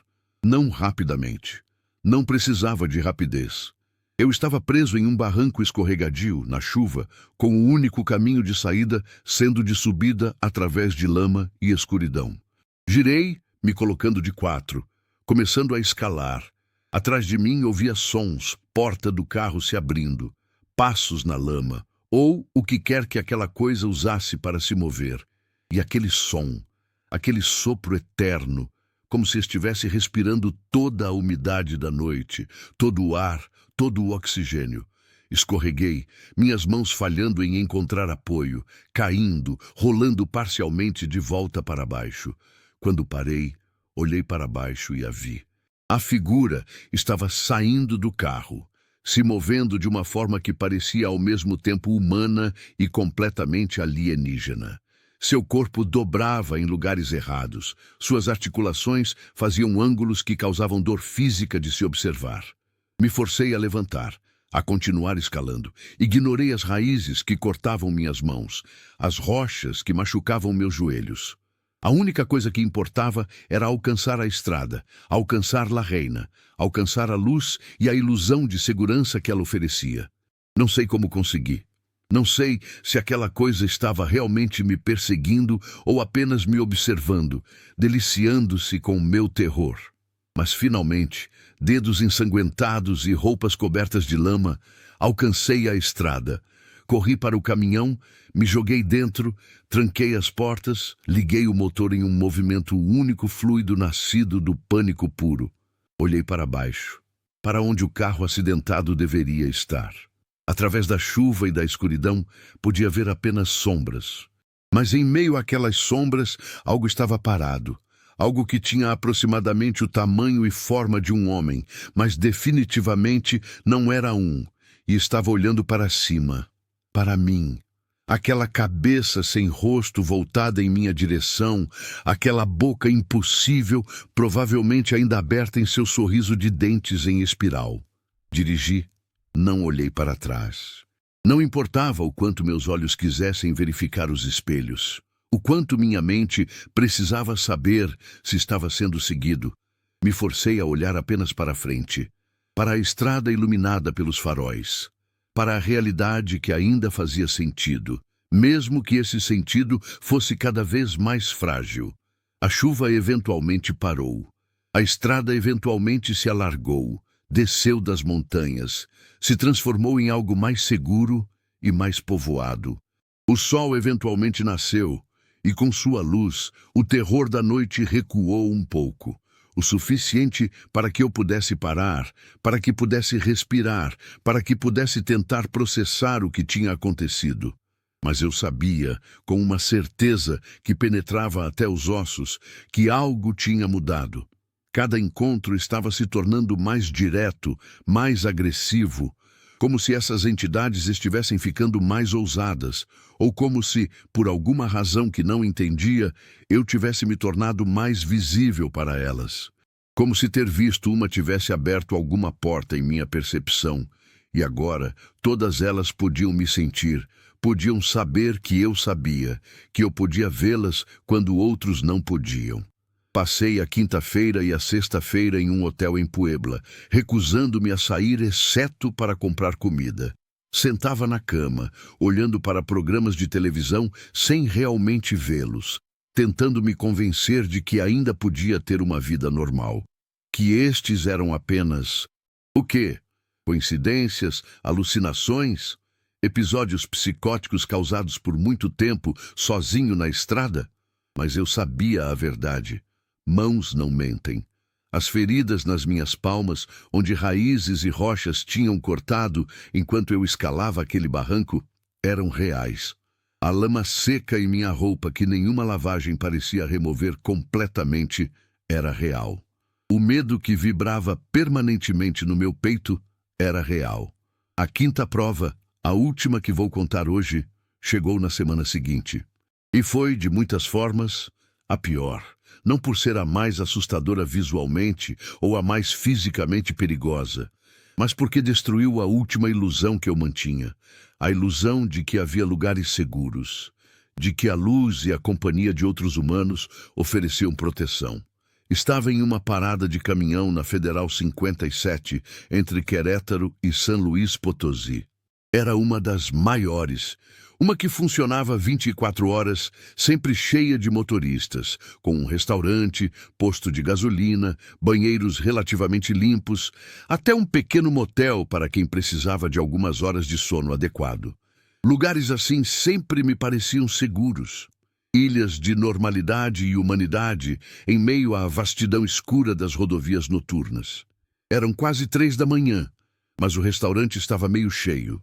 Não rapidamente. Não precisava de rapidez. Eu estava preso em um barranco escorregadio, na chuva, com o único caminho de saída sendo de subida através de lama e escuridão. Girei, me colocando de quatro, começando a escalar. Atrás de mim ouvia sons, porta do carro se abrindo, passos na lama, ou o que quer que aquela coisa usasse para se mover. E aquele som, aquele sopro eterno, como se estivesse respirando toda a umidade da noite, todo o ar, todo o oxigênio. Escorreguei, minhas mãos falhando em encontrar apoio, caindo, rolando parcialmente de volta para baixo. Quando parei, olhei para baixo e a vi. A figura estava saindo do carro, se movendo de uma forma que parecia ao mesmo tempo humana e completamente alienígena. Seu corpo dobrava em lugares errados. Suas articulações faziam ângulos que causavam dor física de se observar. Me forcei a levantar, a continuar escalando. Ignorei as raízes que cortavam minhas mãos, as rochas que machucavam meus joelhos. A única coisa que importava era alcançar a estrada, alcançar La Reina, alcançar a luz e a ilusão de segurança que ela oferecia. Não sei como consegui. Não sei se aquela coisa estava realmente me perseguindo ou apenas me observando, deliciando-se com o meu terror. Mas finalmente, dedos ensanguentados e roupas cobertas de lama, alcancei a estrada. Corri para o caminhão, me joguei dentro, tranquei as portas, liguei o motor em um movimento único fluido nascido do pânico puro. Olhei para baixo, para onde o carro acidentado deveria estar. Através da chuva e da escuridão, podia ver apenas sombras. Mas em meio àquelas sombras, algo estava parado. Algo que tinha aproximadamente o tamanho e forma de um homem, mas definitivamente não era um, e estava olhando para cima, para mim. Aquela cabeça sem rosto voltada em minha direção, aquela boca impossível, provavelmente ainda aberta em seu sorriso de dentes em espiral. Dirigi. Não olhei para trás. Não importava o quanto meus olhos quisessem verificar os espelhos, o quanto minha mente precisava saber se estava sendo seguido. Me forcei a olhar apenas para frente, para a estrada iluminada pelos faróis, para a realidade que ainda fazia sentido, mesmo que esse sentido fosse cada vez mais frágil. A chuva eventualmente parou. A estrada eventualmente se alargou, desceu das montanhas, se transformou em algo mais seguro e mais povoado. O sol eventualmente nasceu, e com sua luz, o terror da noite recuou um pouco, o suficiente para que eu pudesse parar, para que pudesse respirar, para que pudesse tentar processar o que tinha acontecido. Mas eu sabia, com uma certeza que penetrava até os ossos, que algo tinha mudado. Cada encontro estava se tornando mais direto, mais agressivo, como se essas entidades estivessem ficando mais ousadas, ou como se, por alguma razão que não entendia, eu tivesse me tornado mais visível para elas. Como se ter visto uma tivesse aberto alguma porta em minha percepção, e agora todas elas podiam me sentir, podiam saber que eu sabia, que eu podia vê-las quando outros não podiam. Passei a quinta-feira e a sexta-feira em um hotel em Puebla, recusando-me a sair exceto para comprar comida. Sentava na cama, olhando para programas de televisão sem realmente vê-los, tentando me convencer de que ainda podia ter uma vida normal. Que estes eram apenas... o quê? Coincidências? Alucinações? Episódios psicóticos causados por muito tempo sozinho na estrada? Mas eu sabia a verdade. Mãos não mentem. As feridas nas minhas palmas, onde raízes e rochas tinham cortado enquanto eu escalava aquele barranco, eram reais. A lama seca em minha roupa, que nenhuma lavagem parecia remover completamente, era real. O medo que vibrava permanentemente no meu peito era real. A quinta prova, a última que vou contar hoje, chegou na semana seguinte. E foi, de muitas formas, a pior. Não por ser a mais assustadora visualmente ou a mais fisicamente perigosa, mas porque destruiu a última ilusão que eu mantinha, a ilusão de que havia lugares seguros, de que a luz e a companhia de outros humanos ofereciam proteção. Estava em uma parada de caminhão na Federal 57, entre Querétaro e São Luís Potosí. Era uma das maiores, uma que funcionava 24 horas, sempre cheia de motoristas, com um restaurante, posto de gasolina, banheiros relativamente limpos, até um pequeno motel para quem precisava de algumas horas de sono adequado. Lugares assim sempre me pareciam seguros. Ilhas de normalidade e humanidade em meio à vastidão escura das rodovias noturnas. Eram quase 3 da manhã, mas o restaurante estava meio cheio.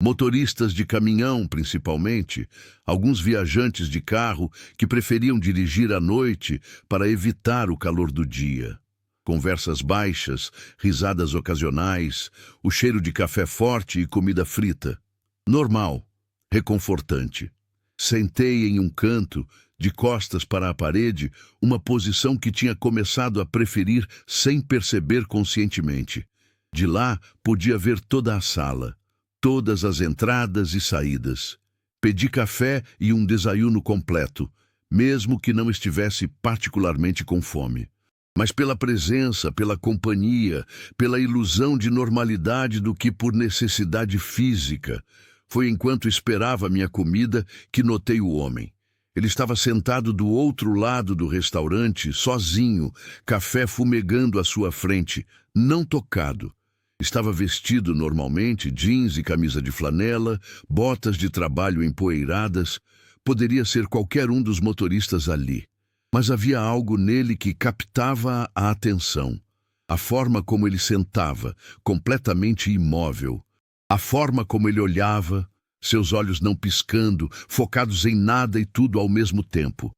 Motoristas de caminhão, principalmente, alguns viajantes de carro que preferiam dirigir à noite para evitar o calor do dia. Conversas baixas, risadas ocasionais, o cheiro de café forte e comida frita. Normal, reconfortante. Sentei em um canto, de costas para a parede, uma posição que tinha começado a preferir sem perceber conscientemente. De lá, podia ver toda a sala. Todas as entradas e saídas. Pedi café e um desayuno completo. mesmo que não estivesse particularmente com fome. Mas pela presença, pela companhia, pela ilusão de normalidade do que por necessidade física. Foi enquanto esperava minha comida que notei o homem. Ele estava sentado do outro lado do restaurante, sozinho, café fumegando à sua frente, não tocado. Estava vestido normalmente, jeans e camisa de flanela, botas de trabalho empoeiradas. Poderia ser qualquer um dos motoristas ali. Mas havia algo nele que captava a atenção. A forma como ele sentava, completamente imóvel. A forma como ele olhava, seus olhos não piscando, focados em nada e tudo ao mesmo tempo.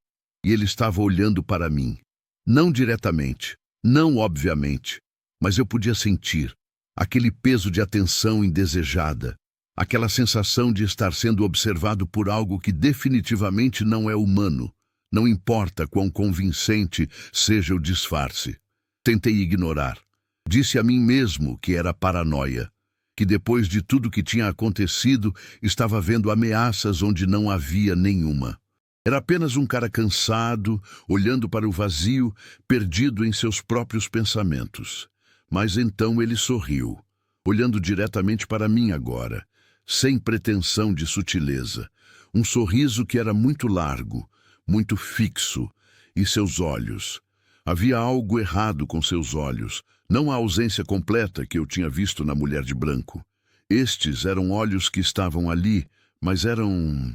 E ele estava olhando para mim. Não diretamente, não obviamente, mas eu podia sentir aquele peso de atenção indesejada, aquela sensação de estar sendo observado por algo que definitivamente não é humano. Não importa quão convincente seja o disfarce. Tentei ignorar. Disse a mim mesmo que era paranoia, que depois de tudo que tinha acontecido, estava vendo ameaças onde não havia nenhuma. Era apenas um cara cansado, olhando para o vazio, perdido em seus próprios pensamentos. Mas então ele sorriu, olhando diretamente para mim agora, sem pretensão de sutileza. Um sorriso que era muito largo, muito fixo, e seus olhos. Havia algo errado com seus olhos, não a ausência completa que eu tinha visto na mulher de branco. Estes eram olhos que estavam ali, mas eram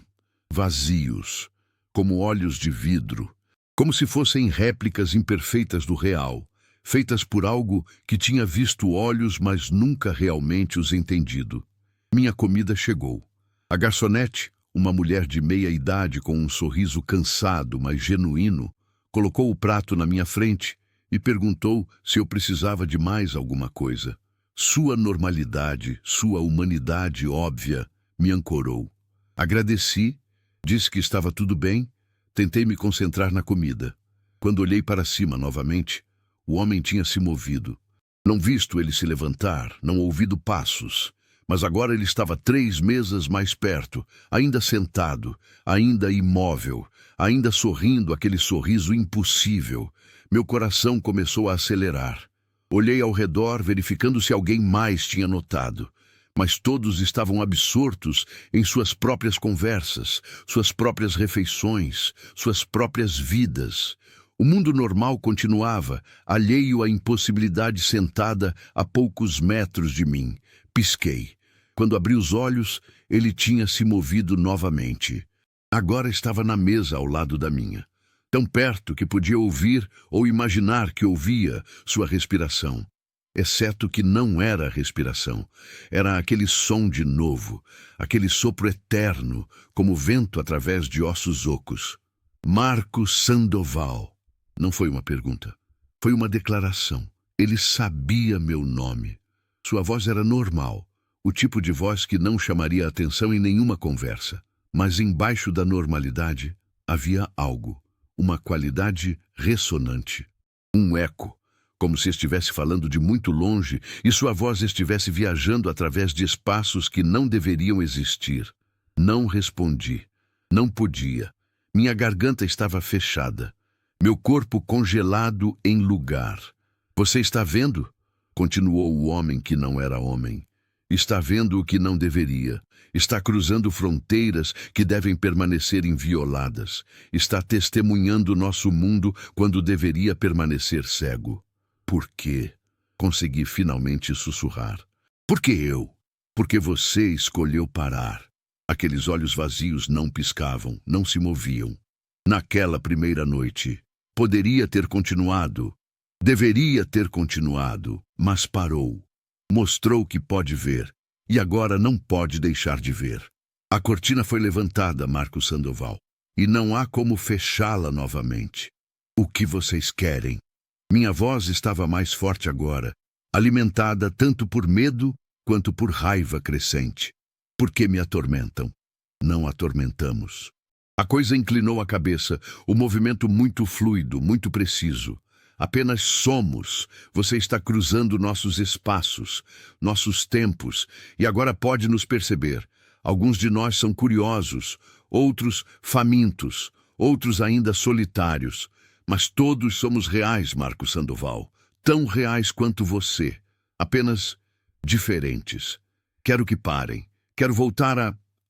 vazios, como olhos de vidro, como se fossem réplicas imperfeitas do real, feitas por algo que tinha visto olhos, mas nunca realmente os entendido. Minha comida chegou. A garçonete, uma mulher de meia idade com um sorriso cansado, mas genuíno, colocou o prato na minha frente e perguntou se eu precisava de mais alguma coisa. Sua normalidade, sua humanidade óbvia, me ancorou. Agradeci, disse que estava tudo bem, tentei me concentrar na comida. Quando olhei para cima novamente, o homem tinha se movido. Não visto ele se levantar, não ouvido passos. Mas agora ele estava 3 mesas mais perto, ainda sentado, ainda imóvel, ainda sorrindo aquele sorriso impossível. Meu coração começou a acelerar. Olhei ao redor, verificando se alguém mais tinha notado. Mas todos estavam absortos em suas próprias conversas, suas próprias refeições, suas próprias vidas. O mundo normal continuava, alheio à impossibilidade sentada a poucos metros de mim. Pisquei. Quando abri os olhos, ele tinha se movido novamente. Agora estava na mesa ao lado da minha. Tão perto que podia ouvir ou imaginar que ouvia sua respiração. Exceto que não era respiração. Era aquele som de novo, aquele sopro eterno, como vento através de ossos ocos. Marcos Sandoval. Não foi uma pergunta. Foi uma declaração. Ele sabia meu nome. Sua voz era normal. O tipo de voz que não chamaria atenção em nenhuma conversa. Mas embaixo da normalidade havia algo, uma qualidade ressonante. Um eco, como se estivesse falando de muito longe e sua voz estivesse viajando através de espaços que não deveriam existir. Não respondi. Não podia. Minha garganta estava fechada. Meu corpo congelado em lugar. Você está vendo? Continuou o homem que não era homem. Está vendo o que não deveria. Está cruzando fronteiras que devem permanecer invioladas. Está testemunhando nosso mundo quando deveria permanecer cego. Por quê? Consegui finalmente sussurrar. Por que eu? Porque você escolheu parar. Aqueles olhos vazios não piscavam, não se moviam. Naquela primeira noite, poderia ter continuado. Deveria ter continuado, mas parou. Mostrou que pode ver, e agora não pode deixar de ver. A cortina foi levantada, Marcos Sandoval, e não há como fechá-la novamente. O que vocês querem? Minha voz estava mais forte agora, alimentada tanto por medo quanto por raiva crescente. Por que me atormentam? Não atormentamos. A coisa inclinou a cabeça, o movimento muito fluido, muito preciso. Apenas somos. Você está cruzando nossos espaços, nossos tempos, e agora pode nos perceber. Alguns de nós são curiosos, outros famintos, outros ainda solitários, mas todos somos reais, Marco Sandoval, tão reais quanto você, apenas diferentes. Quero que parem, quero voltar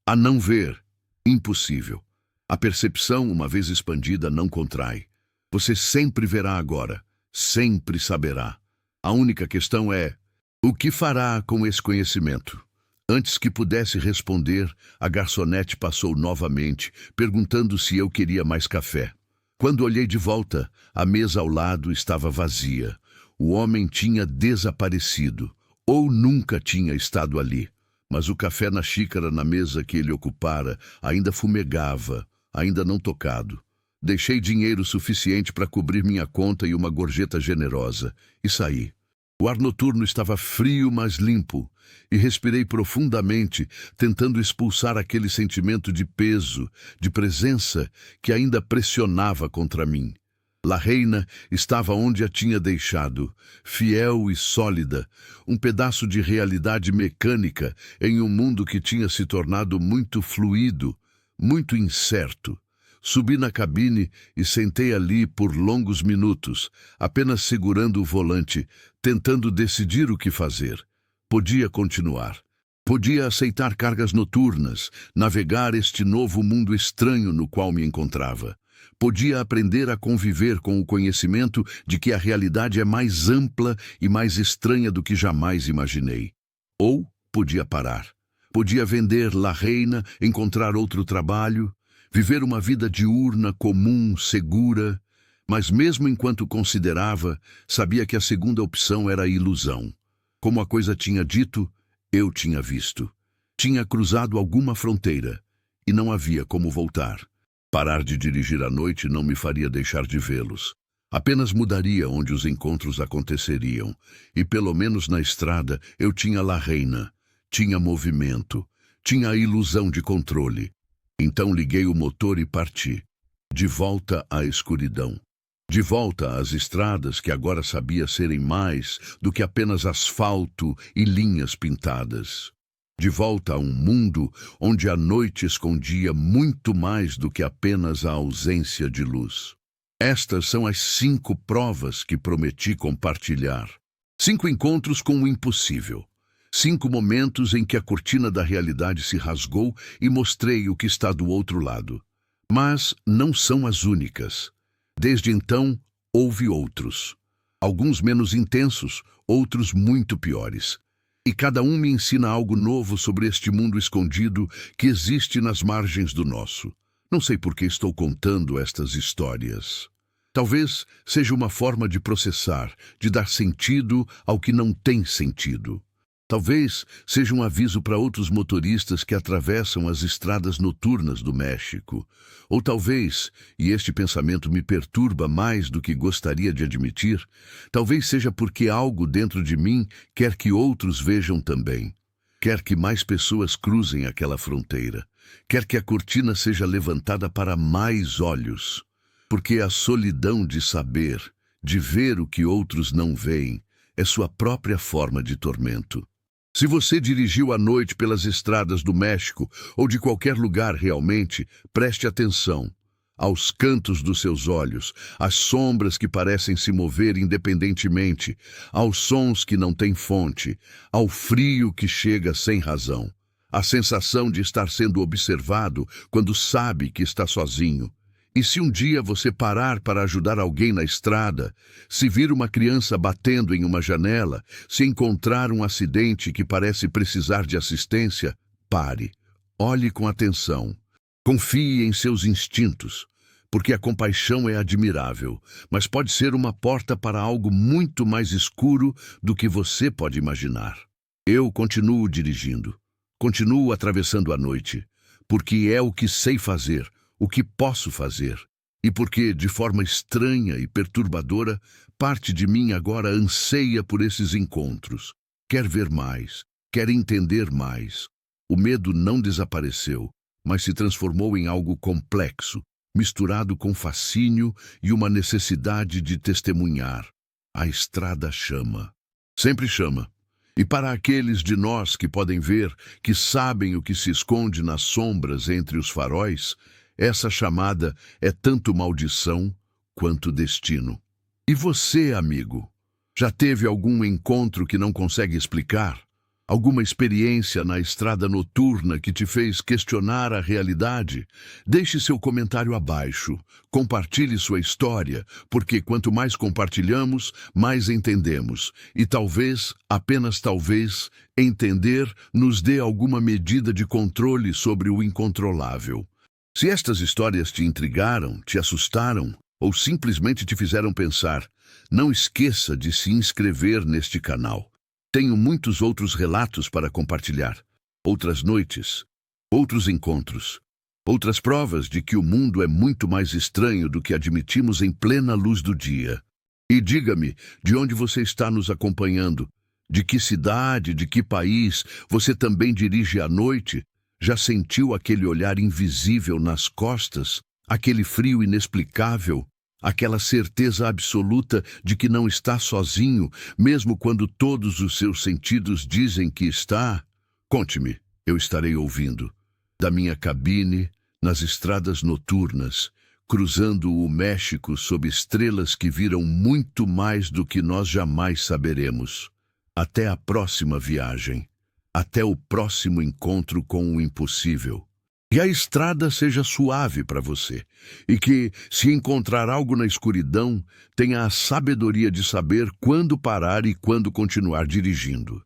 a não ver. Impossível. A percepção, uma vez expandida, não contrai. Você sempre verá agora, sempre saberá. A única questão é, o que fará com esse conhecimento? Antes que pudesse responder, a garçonete passou novamente, perguntando se eu queria mais café. Quando olhei de volta, a mesa ao lado estava vazia. O homem tinha desaparecido, ou nunca tinha estado ali. Mas o café na xícara na mesa que ele ocupara ainda fumegava, ainda não tocado. Deixei dinheiro suficiente para cobrir minha conta e uma gorjeta generosa, e saí. O ar noturno estava frio, mas limpo, e respirei profundamente, tentando expulsar aquele sentimento de peso, de presença, que ainda pressionava contra mim. La Reina estava onde a tinha deixado, fiel e sólida, um pedaço de realidade mecânica em um mundo que tinha se tornado muito fluido, muito incerto. Subi na cabine e sentei ali por longos minutos, apenas segurando o volante, tentando decidir o que fazer. Podia continuar. Podia aceitar cargas noturnas, navegar este novo mundo estranho no qual me encontrava. Podia aprender a conviver com o conhecimento de que a realidade é mais ampla e mais estranha do que jamais imaginei. Ou podia parar. Podia vender La Reina, encontrar outro trabalho, viver uma vida diurna, comum, segura, mas mesmo enquanto considerava, sabia que a segunda opção era ilusão. Como a coisa tinha dito, eu tinha visto. Tinha cruzado alguma fronteira, e não havia como voltar. Parar de dirigir à noite não me faria deixar de vê-los. Apenas mudaria onde os encontros aconteceriam, e pelo menos na estrada eu tinha La Reina, tinha movimento, tinha a ilusão de controle. Então liguei o motor e parti, de volta à escuridão. De volta às estradas que agora sabia serem mais do que apenas asfalto e linhas pintadas. De volta a um mundo onde a noite escondia muito mais do que apenas a ausência de luz. Estas são as 5 provas que prometi compartilhar. 5 encontros com o impossível. 5 momentos em que a cortina da realidade se rasgou e mostrei o que está do outro lado. Mas não são as únicas. Desde então, houve outros. Alguns menos intensos, outros muito piores. E cada um me ensina algo novo sobre este mundo escondido que existe nas margens do nosso. Não sei por que estou contando estas histórias. Talvez seja uma forma de processar, de dar sentido ao que não tem sentido. Talvez seja um aviso para outros motoristas que atravessam as estradas noturnas do México. Ou talvez, e este pensamento me perturba mais do que gostaria de admitir, talvez seja porque algo dentro de mim quer que outros vejam também. Quer que mais pessoas cruzem aquela fronteira. Quer que a cortina seja levantada para mais olhos. Porque a solidão de saber, de ver o que outros não veem, é sua própria forma de tormento. Se você dirigiu à noite pelas estradas do México ou de qualquer lugar realmente, preste atenção aos cantos dos seus olhos, às sombras que parecem se mover independentemente, aos sons que não têm fonte, ao frio que chega sem razão, à sensação de estar sendo observado quando sabe que está sozinho. E se um dia você parar para ajudar alguém na estrada, se vir uma criança batendo em uma janela, se encontrar um acidente que parece precisar de assistência, pare, olhe com atenção, confie em seus instintos, porque a compaixão é admirável, mas pode ser uma porta para algo muito mais escuro do que você pode imaginar. Eu continuo dirigindo, continuo atravessando a noite, porque é o que sei fazer, o que posso fazer, e porque, de forma estranha e perturbadora, parte de mim agora anseia por esses encontros. Quer ver mais, quer entender mais. O medo não desapareceu, mas se transformou em algo complexo, misturado com fascínio e uma necessidade de testemunhar. A estrada chama. Sempre chama. E para aqueles de nós que podem ver, que sabem o que se esconde nas sombras entre os faróis, Essa chamada é tanto maldição quanto destino. E você, amigo, já teve algum encontro que não consegue explicar? Alguma experiência na estrada noturna que te fez questionar a realidade? Deixe seu comentário abaixo. Compartilhe sua história, porque quanto mais compartilhamos, mais entendemos. E talvez, apenas talvez, entender nos dê alguma medida de controle sobre o incontrolável. Se estas histórias te intrigaram, te assustaram ou simplesmente te fizeram pensar, não esqueça de se inscrever neste canal. Tenho muitos outros relatos para compartilhar, outras noites, outros encontros, outras provas de que o mundo é muito mais estranho do que admitimos em plena luz do dia. E diga-me, de onde você está nos acompanhando? De que cidade, de que país você também dirige à noite? Já sentiu aquele olhar invisível nas costas? Aquele frio inexplicável? Aquela certeza absoluta de que não está sozinho, mesmo quando todos os seus sentidos dizem que está? Conte-me, eu estarei ouvindo. Da minha cabine, nas estradas noturnas, cruzando o México sob estrelas que viram muito mais do que nós jamais saberemos. Até a próxima viagem. Até o próximo encontro com o impossível. Que a estrada seja suave para você e que, se encontrar algo na escuridão, tenha a sabedoria de saber quando parar e quando continuar dirigindo.